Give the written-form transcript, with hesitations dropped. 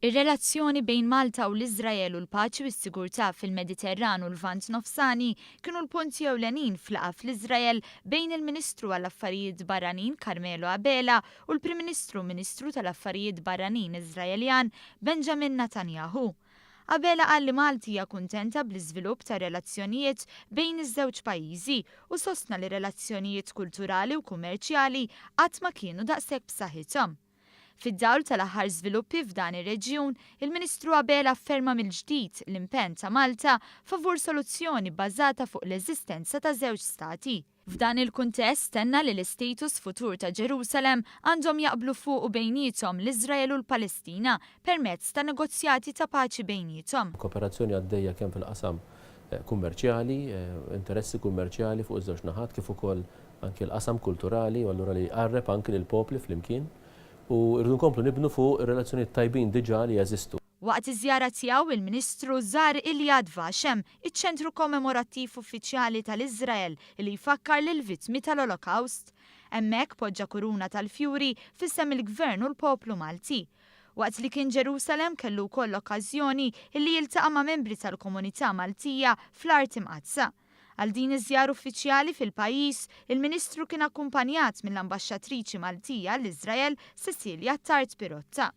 Ir-relazzjoni bejn Malta u l-Iżrael u l-paċi u s-sigurtà fil-Mediterran u l-Lvant Nofsani kienu l-punti ewlenin fl-laqgħa fl-Iżrael bejn il-Ministru għall-Affarijiet Barranin Carmelo Abela u l-Prim Ministru Ministru tal-Affarijiet Barranin Israeljan Benjamin Netanyahu. Abela qal li Malti hija kuntenta bl-iżvilupp ta' relazzjonijiet bejn iż-żewġ pajjiżi u sostna li relazzjonijiet kulturali u kummerċjali qatt ma kienu daqshekk b'saħħithom. Fid-dawl tal-aħħar żviluppi f'dan ir-reġjun, il-Ministru Abela afferma mill-ġdid l-impenn ta' Malta favur soluzzjoni bbażata fuq l-eżistenza ta' żewġ stati. F'dan il-kuntest tenna li l-istatus futur ta' Ġerusalemm għandhom jaqblu fuq u bejniethom l-Iżrael u l-Palestina permezz ta' negozjati ta' paċi bejniethom. Kooperazzjoni għaddejja kemm fil-qasam kummerċjali, interessi kummerċjali fuq iż-żewġ naħat kif ukoll anke l-qasam kulturali u allura li jqarreb anke lill-popli flimkien. U rridu nkomplu nibnu fuq ir-relazzjonijiet tajbin diġà li jeżistu. Waqt iż-żjara tiegħu il-Ministru żar il-Yad Vashem, iċ-ċentru kommemorattiv uffiċjali tal-Iżrael li jfakkar lil vittmi tal-Olokawst. Hemmhekk poġġa kuruna tal-fjuri f'isem il-Gvern u l-poplu Malti. Waqt li kien Ġerusalemm kellu wkoll okkażjoni li jiltaqa' ma' membri tal-komunità Maltija fl-art imqazza. Għal din iż-żjara uffiċjali fil-pajjiż, il-Ministru kien akkumpanjat mill-Ambaxxatriċi Maltija l-Iżrael Cecilia Tart Pirotta.